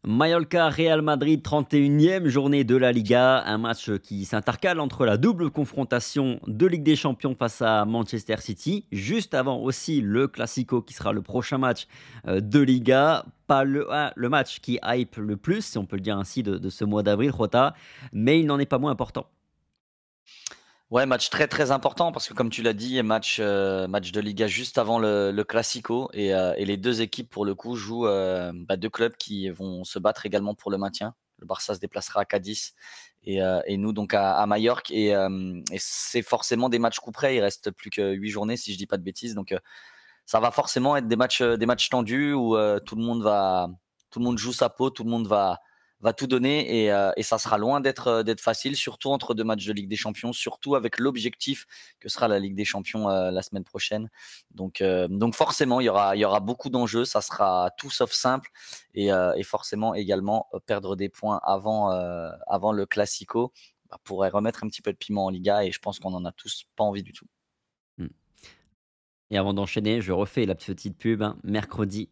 Mallorca, Real Madrid, 31e journée de la Liga. Un match qui s'intercale entre la double confrontation de Ligue des Champions face à Manchester City, juste avant aussi le Classico qui sera le prochain match de Liga. Pas le match qui hype le plus, si on peut le dire ainsi, de ce mois d'avril, Jota, mais il n'en est pas moins important. Ouais, match très très important parce que comme tu l'as dit, match de Liga juste avant le Classico et les deux équipes pour le coup jouent deux clubs qui vont se battre également pour le maintien. Le Barça se déplacera à Cadiz et nous donc à Majorque et c'est forcément des matchs coup près. Il reste plus que 8 journées si je dis pas de bêtises, donc ça va forcément être des matchs tendus où tout le monde joue sa peau, tout le monde va tout donner et ça sera loin d'être facile, surtout entre deux matchs de Ligue des Champions, surtout avec l'objectif que sera la Ligue des Champions la semaine prochaine. Donc forcément, il y aura beaucoup d'enjeux, ça sera tout sauf simple et forcément également perdre des points avant le Classico pourrait remettre un petit peu de piment en Liga et je pense qu'on en a tous pas envie du tout. Mm. Et avant d'enchaîner, je refais la petite pub, hein. Mercredi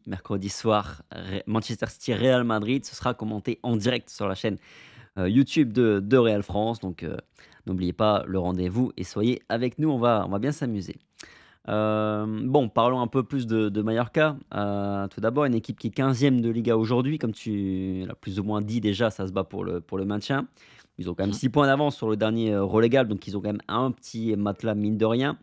soir, Manchester City, Real Madrid, ce sera commenté en direct sur la chaîne YouTube de Real France. Donc, n'oubliez pas le rendez-vous et soyez avec nous, on va bien s'amuser. Bon, parlons un peu plus de Mallorca. Tout d'abord, une équipe qui est 15e de Liga aujourd'hui, comme tu l'as plus ou moins dit déjà, ça se bat pour le maintien. Ils ont quand même 6 points d'avance sur le dernier relégable, donc ils ont quand même un petit matelas mine de rien.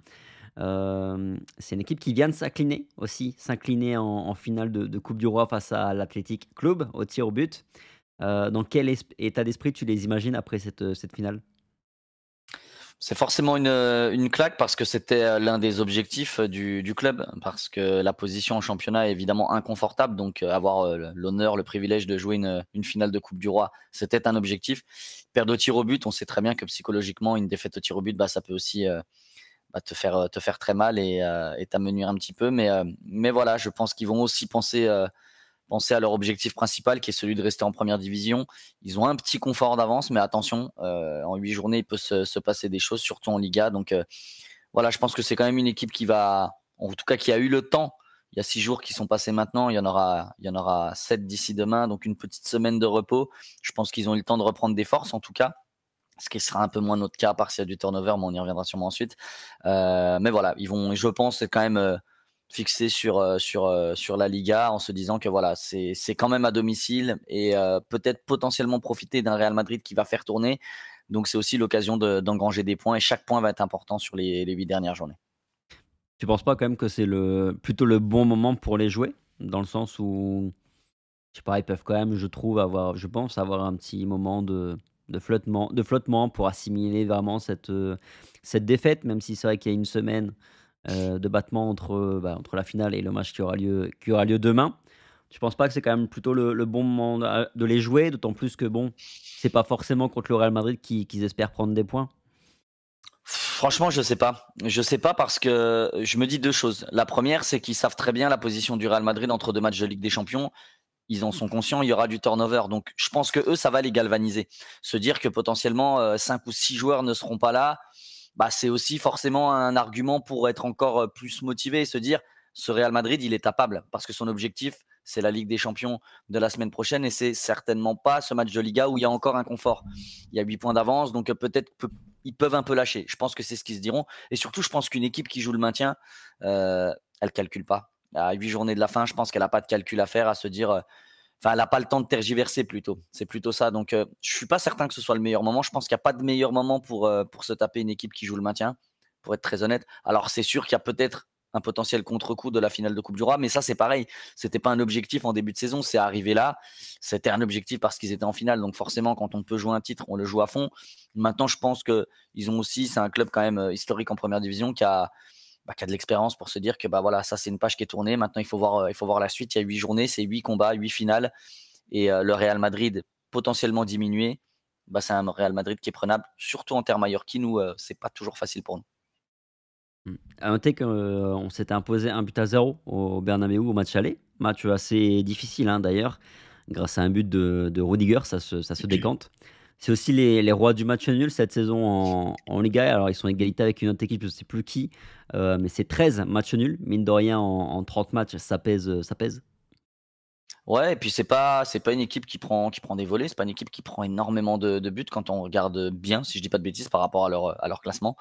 C'est une équipe qui vient de s'incliner en finale de Coupe du Roi face à l'Athletic Club au tir au but. Dans quel état d'esprit tu les imagines après cette finale? C'est forcément une claque parce que c'était l'un des objectifs du club, parce que la position en championnat est évidemment inconfortable, donc avoir l'honneur, le privilège de jouer une finale de Coupe du Roi, c'était un objectif. Perdre au tir au but, on sait très bien que psychologiquement, une défaite au tir au but, ça peut aussi te faire très mal et t'amenuire un petit peu. Mais voilà, je pense qu'ils vont aussi penser à leur objectif principal qui est celui de rester en première division. Ils ont un petit confort d'avance, mais attention, en 8 journées, il peut se passer des choses, surtout en Liga. Donc voilà, je pense que c'est quand même une équipe en tout cas qui a eu le temps. Il y a 6 jours qui sont passés maintenant, il y en aura 7 d'ici demain, donc une petite semaine de repos. Je pense qu'ils ont eu le temps de reprendre des forces en tout cas. Ce qui sera un peu moins notre cas, à part s'il y a du turnover, mais on y reviendra sûrement ensuite. Mais voilà, ils vont, je pense, quand même fixés sur la Liga en se disant que voilà, c'est quand même à domicile et peut-être potentiellement profiter d'un Real Madrid qui va faire tourner. Donc c'est aussi l'occasion d'engranger des points et chaque point va être important sur les 8 dernières journées. Tu penses pas quand même que c'est plutôt le bon moment pour les jouer? Dans le sens où, je sais pas, ils peuvent quand même, je pense avoir un petit moment de flottement pour assimiler vraiment cette défaite, même si c'est vrai qu'il y a une semaine, de battement entre la finale et le match qui aura lieu demain. Tu penses pas que c'est quand même plutôt le bon moment de les jouer? D'autant plus que bon, c'est pas forcément contre le Real Madrid qu'ils espèrent prendre des points. Franchement, je sais pas. Je sais pas parce que je me dis deux choses. La première, c'est qu'ils savent très bien la position du Real Madrid entre deux matchs de Ligue des Champions. Ils en sont conscients, il y aura du turnover. Donc, je pense que eux, ça va les galvaniser. Se dire que potentiellement 5 ou 6 joueurs ne seront pas là, c'est aussi forcément un argument pour être encore plus motivé et se dire ce Real Madrid, il est tapable parce que son objectif, c'est la Ligue des Champions de la semaine prochaine et c'est certainement pas ce match de Liga où il y a encore un confort. Il y a 8 points d'avance, donc peut-être ils peuvent un peu lâcher. Je pense que c'est ce qu'ils se diront. Et surtout, je pense qu'une équipe qui joue le maintien, elle calcule pas. À 8 journées de la fin, je pense qu'elle n'a pas de calcul à faire, à se dire enfin, elle n'a pas le temps de tergiverser plutôt. C'est plutôt ça. Donc, je suis pas certain que ce soit le meilleur moment. Je pense qu'il n'y a pas de meilleur moment pour se taper une équipe qui joue le maintien, pour être très honnête. Alors, c'est sûr qu'il y a peut-être un potentiel contre-coup de la finale de Coupe du Roi, mais ça, c'est pareil. C'était pas un objectif en début de saison. C'est arrivé là. C'était un objectif parce qu'ils étaient en finale. Donc, forcément, quand on peut jouer un titre, on le joue à fond. Maintenant, je pense que ils ont aussi, c'est un club quand même historique en première division qui a de l'expérience pour se dire que voilà, ça c'est une page qui est tournée. Maintenant, il faut voir la suite. Il y a 8 journées, c'est 8 combats, 8 finales. Et le Real Madrid potentiellement diminué, c'est un Real Madrid qui est prenable, surtout en termes mallorquins où c'est pas toujours facile pour nous. Mmh. À noter qu'on s'était imposé 1-0 au Bernabéu au match aller. Match assez difficile, hein, d'ailleurs. Grâce à un but de Rudiger, ça se décante. C'est aussi les rois du match nul cette saison en Liga. Alors, ils sont à égalité avec une autre équipe, je ne sais plus qui, mais c'est 13 matchs nuls. Mine de rien, en 30 matchs, ça pèse, ça pèse. Ouais, et puis c'est pas une équipe qui prend des volets, c'est pas une équipe qui prend énormément de buts quand on regarde bien, si je dis pas de bêtises, par rapport à leur classement.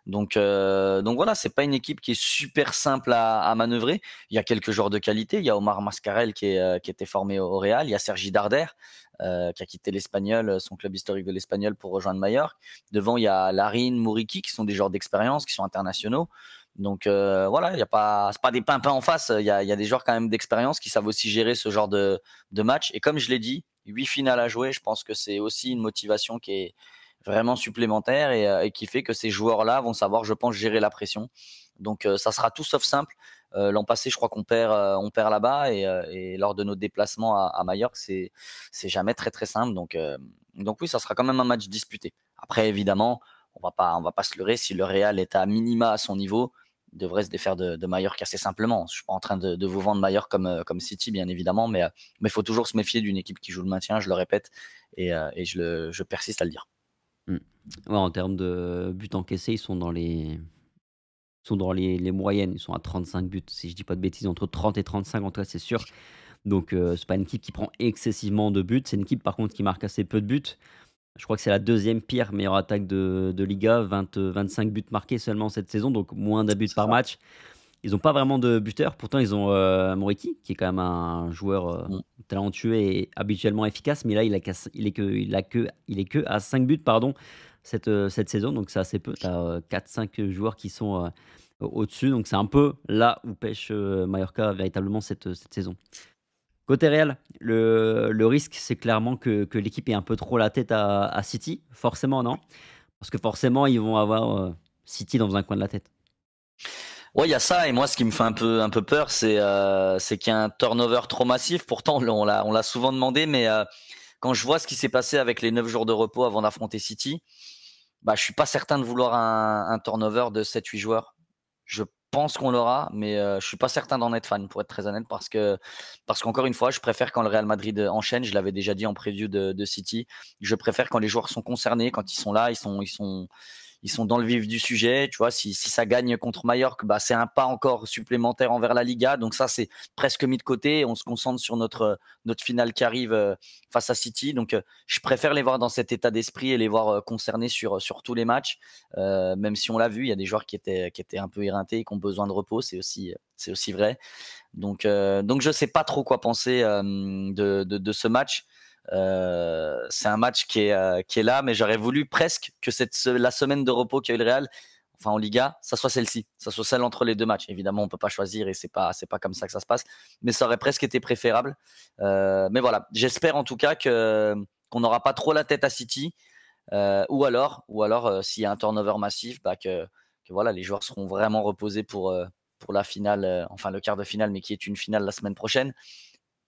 Donc voilà, c'est pas une équipe qui est super simple à manœuvrer. Il y a quelques joueurs de qualité. Il y a Omar Mascarel qui était formé au Real. Il y a Sergi Darder qui a quitté l'Espagnol, son club historique de l'Espagnol pour rejoindre Mallorca. Devant, il y a Larin, Mouriki qui sont des joueurs d'expérience, qui sont internationaux. Donc voilà, il y a pas, c'est pas des pimpins en face. Il y a des joueurs quand même d'expérience qui savent aussi gérer ce genre de match. Et comme je l'ai dit, 8 finales à jouer, je pense que c'est aussi une motivation qui est vraiment supplémentaire et qui fait que ces joueurs-là vont savoir, je pense, gérer la pression. Donc ça sera tout sauf simple. L'an passé, je crois qu'on perd là-bas et lors de nos déplacements à Majorque, c'est jamais très très simple. Donc oui, ça sera quand même un match disputé. Après, évidemment, on va pas se leurrer. Si le Real est à minima à son niveau, il devrait se défaire de Majorque assez simplement. Je suis pas en train de vous vendre Majorque comme City, bien évidemment, mais il faut toujours se méfier d'une équipe qui joue le maintien. Je le répète et je persiste à le dire. Mmh. Ouais, en termes de buts encaissés, ils sont dans les moyennes. Ils sont à 35 buts, si je dis pas de bêtises, entre 30 et 35 en tout cas, c'est sûr. Donc c'est pas une équipe qui prend excessivement de buts. C'est une équipe par contre qui marque assez peu de buts. Je crois que c'est la deuxième pire meilleure attaque de Liga, 25 buts marqués seulement cette saison, donc moins d'un but C'est par ça. match. Ils n'ont pas vraiment de buteur, pourtant ils ont Moriki, qui est quand même un joueur Mm. talentueux et habituellement efficace, mais là il est que à 5 buts pardon, cette saison, donc c'est assez peu. Tu as 4-5 joueurs qui sont au-dessus, donc c'est un peu là où pêche Mallorca véritablement cette saison. Côté Real, le risque, c'est clairement que l'équipe ait un peu trop la tête à City, forcément, non? Parce que forcément, ils vont avoir, City dans un coin de la tête. Ouais, il y a ça. Et moi, ce qui me fait un peu peur, c'est qu'il y a un turnover trop massif. Pourtant, on l'a souvent demandé, mais quand je vois ce qui s'est passé avec les 9 jours de repos avant d'affronter City, bah, je suis pas certain de vouloir un turnover de 7-8 joueurs. Je pense qu'on l'aura, mais je suis pas certain d'en être fan, pour être très honnête, parce qu'encore une fois, je préfère quand le Real Madrid enchaîne. Je l'avais déjà dit en preview de City. Je préfère quand les joueurs sont concernés, quand ils sont là, ils sont dans le vif du sujet. Tu vois, si ça gagne contre Mallorca, bah, c'est un pas encore supplémentaire envers la Liga. Donc ça, c'est presque mis de côté. On se concentre sur notre finale qui arrive face à City. Donc je préfère les voir dans cet état d'esprit et les voir concernés sur tous les matchs. Même si on l'a vu, il y a des joueurs qui étaient un peu éreintés et qui ont besoin de repos. C'est aussi vrai. Donc je sais pas trop quoi penser de ce match. C'est un match qui est là, mais j'aurais voulu presque que la semaine de repos qu'a eu le Real, enfin en Liga, ça soit celle-ci, ça soit celle entre les deux matchs. Évidemment, on peut pas choisir et c'est pas comme ça que ça se passe, mais ça aurait presque été préférable. Mais voilà, j'espère en tout cas qu'on n'aura pas trop la tête à City, ou alors s'il y a un turnover massif, bah, que voilà, les joueurs seront vraiment reposés pour la finale, enfin le quart de finale, mais qui est une finale la semaine prochaine,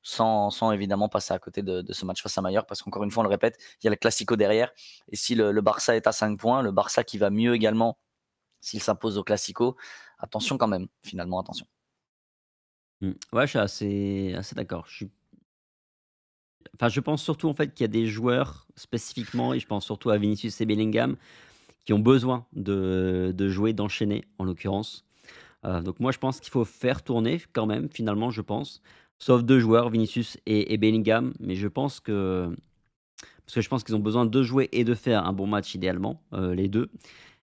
sans évidemment passer à côté de ce match face à Mallorca, parce qu'encore une fois, on le répète, il y a le Classico derrière. Et si le Barça est à 5 points, le Barça qui va mieux également s'il s'impose au Classico, attention quand même, finalement, attention. Mmh. Ouais, je suis assez d'accord. Je pense surtout, en fait, qu'il y a des joueurs spécifiquement et je pense surtout à Vinicius et Bellingham, qui ont besoin de jouer, d'enchaîner, en l'occurrence. Donc moi, je pense qu'il faut faire tourner quand même, finalement, je pense. Sauf 2 joueurs, Vinicius et Bellingham, mais je pense que parce que je pense qu'ils ont besoin de jouer et de faire un bon match idéalement, les 2.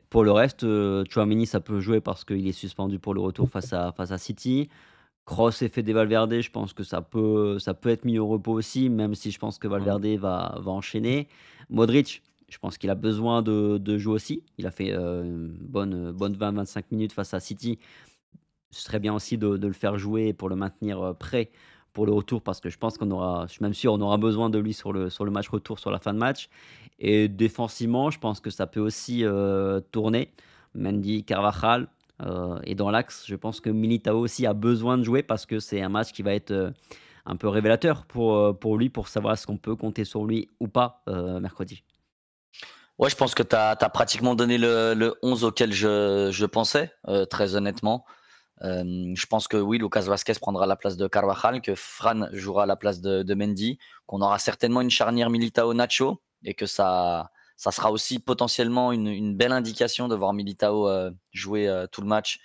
Pour le reste, Tchouaméni, ça peut jouer parce qu'il est suspendu pour le retour face à City. Kroos et Fede Valverde, je pense que ça peut être mis au repos aussi, même si je pense que Mm. Valverde va enchaîner. Modric, je pense qu'il a besoin de jouer aussi. Il a fait, une bonne 20-25 minutes face à City. Ce serait bien aussi de le faire jouer pour le maintenir, prêt pour le retour parce que je suis même sûr, on aura besoin de lui sur le match retour, sur la fin de match et défensivement, je pense que ça peut aussi, tourner. Mendy, Carvajal, et dans l'axe, je pense que Militao aussi a besoin de jouer parce que c'est un match qui va être, un peu révélateur pour lui, pour savoir est-ce qu'on peut compter sur lui ou pas, mercredi. Ouais, je pense que tu as pratiquement donné le 11 auquel je pensais, très honnêtement. Je pense que oui, Lucas Vasquez prendra la place de Carvajal, que Fran jouera à la place de Mendy, qu'on aura certainement une charnière Militao-Nacho et que ça sera aussi potentiellement une belle indication de voir Militao jouer tout le match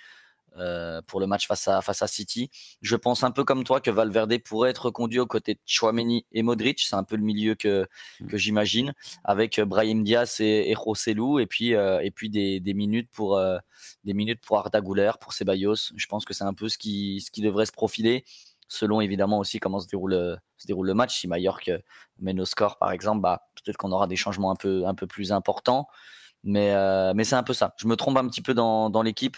pour le match face à City. Je pense un peu comme toi que Valverde pourrait être reconduit aux côtés de Tchouaméni et Modric. C'est un peu le milieu que j'imagine, avec Brahim Diaz et Joselu, et puis des minutes pour Arda Güler, pour Ceballos. Je pense que c'est un peu ce qui devrait se profiler, selon évidemment aussi comment se déroule le match. Si Mallorca mène au score, par exemple, peut-être qu'on aura des changements un peu plus importants. Mais c'est un peu ça. Je me trompe un petit peu dans l'équipe.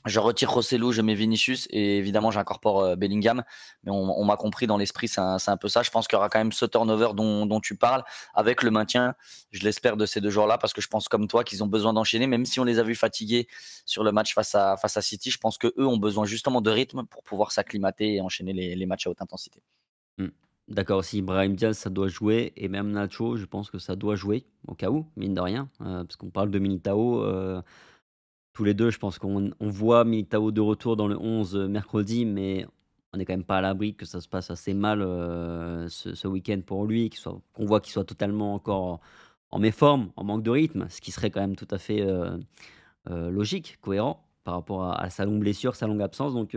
Je retire Rosselló, je mets Vinicius et évidemment j'incorpore Bellingham. Mais on m'a compris dans l'esprit, c'est un peu ça. Je pense qu'il y aura quand même ce turnover dont tu parles, avec le maintien, je l'espère, de ces 2 joueurs-là, parce que je pense comme toi qu'ils ont besoin d'enchaîner, même si on les a vus fatigués sur le match face à City. Je pense qu'eux ont besoin justement de rythme pour pouvoir s'acclimater et enchaîner les matchs à haute intensité. Mmh. D'accord aussi, Brahim Diaz, ça doit jouer et même Nacho, je pense que ça doit jouer, au cas où, mine de rien, parce qu'on parle de Militao, tous les 2, je pense qu'on voit Militao de retour dans le 11, mercredi, mais on n'est quand même pas à l'abri que ça se passe assez mal, ce week-end pour lui, qu'on voit qu'il soit totalement encore en méforme, en manque de rythme, ce qui serait quand même tout à fait, logique, cohérent par rapport à sa longue blessure, sa longue absence. Donc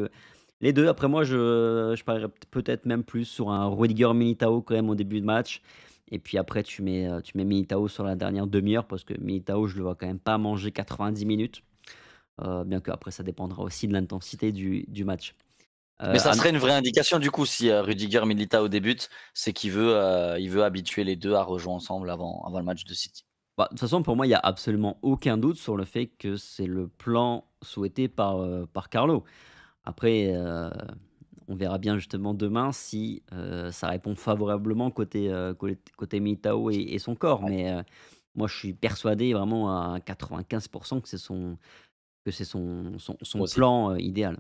les 2. Après moi, je parierais peut-être même plus sur un Rudiger Militao quand même au début de match, et puis après tu mets Militao sur la dernière demi-heure, parce que Militao, je le vois quand même pas manger 90 minutes, bien qu'après ça dépendra aussi de l'intensité du match. Mais ça À serait une vraie indication du coup si Rudiger Militao débute, c'est qu'il veut habituer les deux à rejouer ensemble avant le match de City. Bah, de toute façon, pour moi, il y a absolument aucun doute sur le fait que c'est le plan souhaité par Carlo. Après, on verra bien justement demain si, ça répond favorablement côté Militao et son corps. Ouais, Mais, moi je suis persuadé vraiment à 95 que c'est son moi aussi. plan, idéal.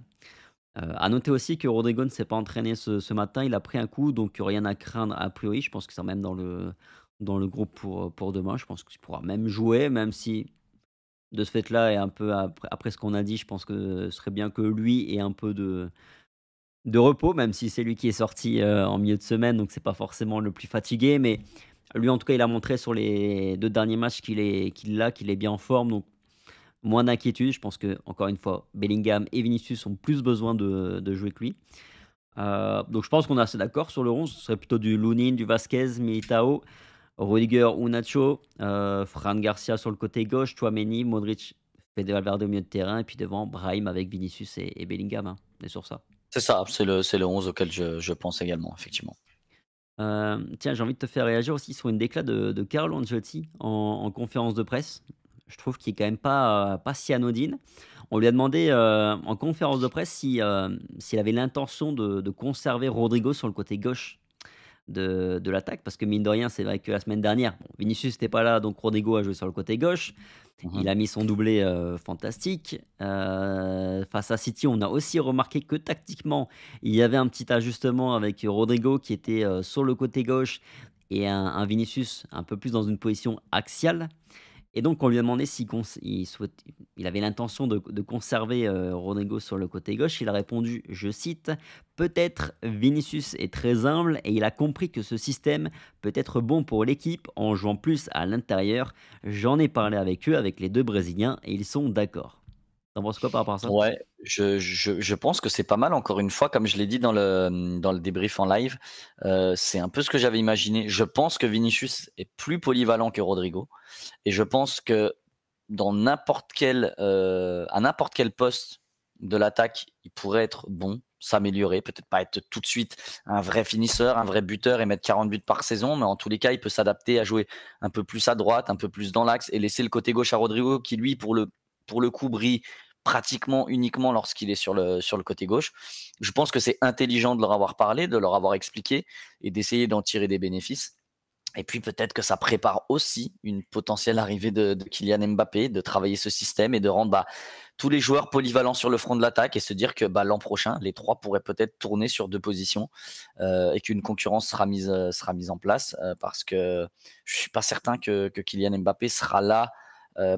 À noter aussi que Rodrigo ne s'est pas entraîné ce matin, il a pris un coup, donc rien à craindre a priori. Je pense que c'est même dans le groupe pour demain. Je pense qu'il pourra même jouer, même si de ce fait-là et un peu après ce qu'on a dit, je pense que ce serait bien que lui ait un peu de repos, même si c'est lui qui est sorti, en milieu de semaine, donc c'est pas forcément le plus fatigué. Mais lui, en tout cas, il a montré sur les 2 derniers matchs qu'il est bien en forme, donc moins d'inquiétude. Je pense que encore une fois, Bellingham et Vinicius ont plus besoin de jouer que lui. Donc je pense qu'on est assez d'accord sur le 11. Ce serait plutôt du Lunin, du Vasquez, Militao, Rudiger ou Nacho, Fran Garcia sur le côté gauche, Tchouaméni, Modric, Fede Valverde au milieu de terrain, et puis devant Brahim avec Vinicius et Bellingham, hein. On est sur ça. C'est ça, c'est le 11 auquel je pense également, effectivement. Tiens, j'ai envie de te faire réagir aussi sur une déclat de Carlo Ancelotti en conférence de presse. Je trouve qu'il est quand même pas si anodine. On lui a demandé, en conférence de presse s'il avait l'intention de conserver Rodrigo sur le côté gauche de l'attaque, parce que mine de rien, c'est vrai que la semaine dernière, bon, Vinicius n'était pas là, donc Rodrigo a joué sur le côté gauche. Mmh. Il a mis son doublé, fantastique. Face à City, on a aussi remarqué que tactiquement, il y avait un petit ajustement avec Rodrigo qui était, sur le côté gauche, et un Vinicius un peu plus dans une position axiale. Et donc on lui a demandé il avait l'intention de conserver, Rodrigo sur le côté gauche. Il a répondu, je cite: «Peut-être Vinicius est très humble et il a compris que ce système peut être bon pour l'équipe en jouant plus à l'intérieur. J'en ai parlé avec eux, avec les 2 brésiliens, et ils sont d'accord». Tu en penses quoi par rapport à ça? Ouais, je pense que c'est pas mal, encore une fois, comme je l'ai dit dans le débrief en live, c'est un peu ce que j'avais imaginé. Je pense que Vinicius est plus polyvalent que Rodrigo, et je pense que dans à n'importe quel poste de l'attaque, il pourrait être bon, s'améliorer, peut-être pas être tout de suite un vrai finisseur, un vrai buteur et mettre 40 buts par saison, mais en tous les cas, il peut s'adapter à jouer un peu plus à droite, un peu plus dans l'axe, et laisser le côté gauche à Rodrigo, qui lui, pour le coup, brille pratiquement uniquement lorsqu'il est sur le côté gauche. Je pense que c'est intelligent de leur avoir parlé, de leur avoir expliqué et d'essayer d'en tirer des bénéfices. Et puis peut-être que ça prépare aussi une potentielle arrivée de Kylian Mbappé, de travailler ce système et de rendre tous les joueurs polyvalents sur le front de l'attaque, et se dire que l'an prochain, les trois pourraient peut-être tourner sur 2 positions, et qu'une concurrence sera mise en place, parce que je suis pas certain que Kylian Mbappé sera là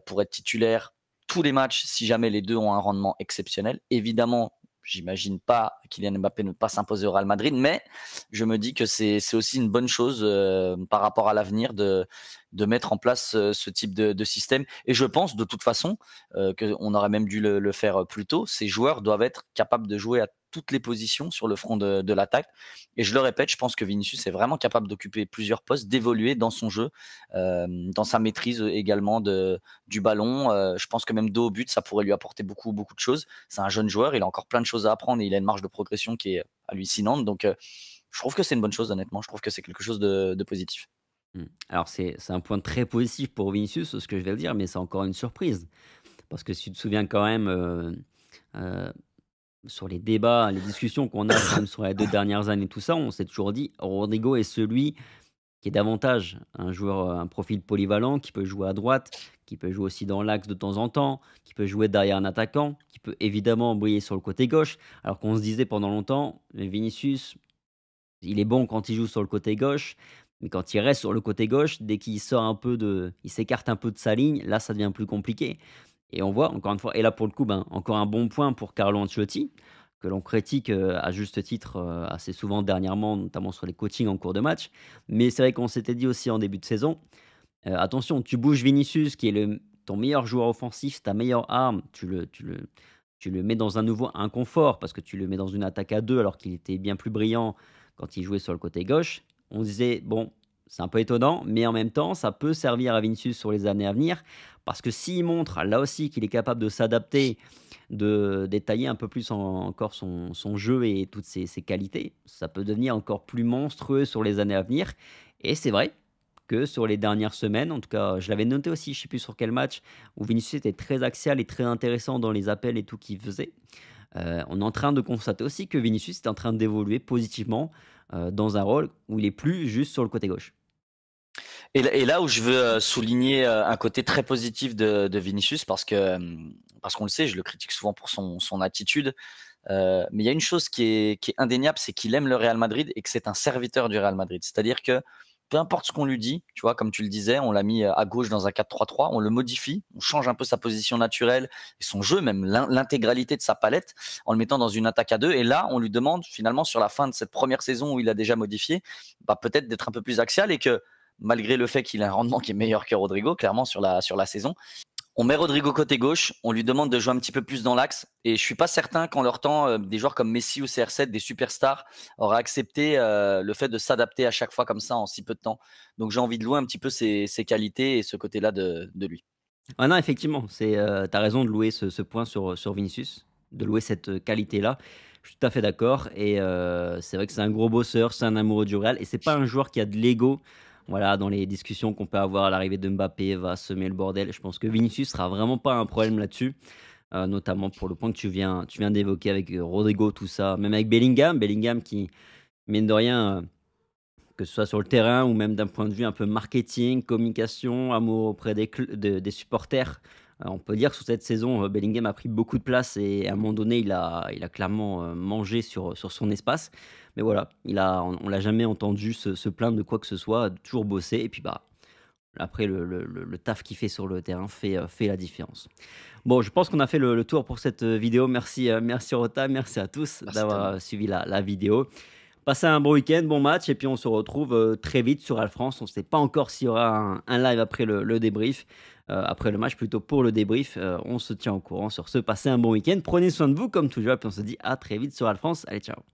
pour être titulaire tous les matchs si jamais les deux ont un rendement exceptionnel. Évidemment, j'imagine pas Kylian Mbappé ne pas s'imposer au Real Madrid, mais je me dis que c'est aussi une bonne chose par rapport à l'avenir de mettre en place ce type de système. Et je pense de toute façon qu'on aurait même dû le faire plus tôt. Ces joueurs doivent être capables de jouer à toutes les positions sur le front de l'attaque. Et je le répète, je pense que Vinicius est vraiment capable d'occuper plusieurs postes, d'évoluer dans son jeu, dans sa maîtrise également du ballon. Je pense que même dos au but, ça pourrait lui apporter beaucoup, beaucoup de choses. C'est un jeune joueur, il a encore plein de choses à apprendre et il a une marge de progression qui est hallucinante. Donc, je trouve que c'est une bonne chose, honnêtement. Je trouve que c'est quelque chose de positif. Alors c'est un point très positif pour Vinicius, ce que je vais le dire, mais c'est encore une surprise. Parce que si tu te souviens quand même, heu, sur les débats, les discussions qu'on a quand même sur les 2 dernières années, tout ça, on s'est toujours dit: «Rodrigo est celui qui est davantage un joueur, un profil polyvalent, qui peut jouer à droite, qui peut jouer aussi dans l'axe de temps en temps, qui peut jouer derrière un attaquant, qui peut évidemment briller sur le côté gauche». Alors qu'on se disait pendant longtemps: «Mais Vinicius, il est bon quand il joue sur le côté gauche, mais quand il reste sur le côté gauche, dès qu'il sort un peu il s'écarte un peu de sa ligne, là, ça devient plus compliqué». Et on voit encore une fois, et là pour le coup, ben, encore un bon point pour Carlo Ancelotti, que l'on critique, à juste titre, assez souvent dernièrement, notamment sur les coachings en cours de match. Mais c'est vrai qu'on s'était dit aussi en début de saison, attention, tu bouges Vinicius qui est ton meilleur joueur offensif, ta meilleure arme, tu le mets dans un nouveau inconfort parce que tu le mets dans une attaque à 2 alors qu'il était bien plus brillant quand il jouait sur le côté gauche. On disait: «Bon, c'est un peu étonnant, mais en même temps, ça peut servir à Vinicius sur les années à venir». Parce que s'il montre là aussi qu'il est capable de s'adapter, de détailler un peu plus encore son jeu et toutes ses qualités, ça peut devenir encore plus monstrueux sur les années à venir. Et c'est vrai que sur les dernières semaines, en tout cas, je l'avais noté aussi, je ne sais plus sur quel match, où Vinicius était très axial et très intéressant dans les appels et tout qu'il faisait. On est en train de constater aussi que Vinicius est en train d'évoluer positivement, dans un rôle où il est plus juste sur le côté gauche. Et là où je veux souligner un côté très positif de Vinicius, parce qu'on le sait, je le critique souvent pour son attitude, mais il y a une chose qui est indéniable, c'est qu'il aime le Real Madrid et que c'est un serviteur du Real Madrid. C'est-à-dire que peu importe ce qu'on lui dit, tu vois, comme tu le disais, on l'a mis à gauche dans un 4-3-3, on le modifie, on change un peu sa position naturelle et son jeu, même l'intégralité de sa palette, en le mettant dans une attaque à 2. Et là, on lui demande finalement sur la fin de cette première saison où il a déjà modifié, bah, peut-être d'être un peu plus axial et que malgré le fait qu'il a un rendement qui est meilleur que Rodrigo, clairement sur la saison, on met Rodrigo côté gauche, on lui demande de jouer un petit peu plus dans l'axe. Et je suis pas certain qu'en leur temps, des joueurs comme Messi ou CR7, des superstars, auraient accepté le fait de s'adapter à chaque fois comme ça en si peu de temps. Donc j'ai envie de louer un petit peu ses qualités et ce côté-là de lui. Ah non, effectivement, tu as raison de louer ce point sur Vinicius, de louer cette, qualité-là. Je suis tout à fait d'accord et c'est vrai que c'est un gros bosseur, c'est un amoureux du Real et c'est pas un joueur qui a de l'ego. Voilà, dans les discussions qu'on peut avoir à l'arrivée de Mbappé, va semer le bordel. Je pense que Vinicius sera vraiment pas un problème là-dessus, notamment pour le point que tu viens d'évoquer avec, Rodrigo, tout ça, même avec Bellingham. Bellingham qui, mine de rien, que ce soit sur le terrain ou même d'un point de vue un peu marketing, communication, amour auprès des supporters. On peut dire que sur cette saison, Bellingham a pris beaucoup de place et à un moment donné, il a clairement, mangé sur son espace. Mais voilà, on l'a jamais entendu se plaindre de quoi que ce soit, a toujours bossé et puis, bah, après le taf qu'il fait sur le terrain fait la différence. Bon, je pense qu'on a fait le tour pour cette, vidéo. Merci Rota, merci à tous Merci d'avoir, Tom. suivi la vidéo. Passez un bon week-end, bon match et puis on se retrouve, très vite sur Al France. On ne sait pas encore s'il y aura un live après le débrief, après le match plutôt pour le débrief. On se tient au courant sur ce. Passez un bon week-end, prenez soin de vous comme toujours et puis on se dit à très vite sur Al France. Allez, ciao.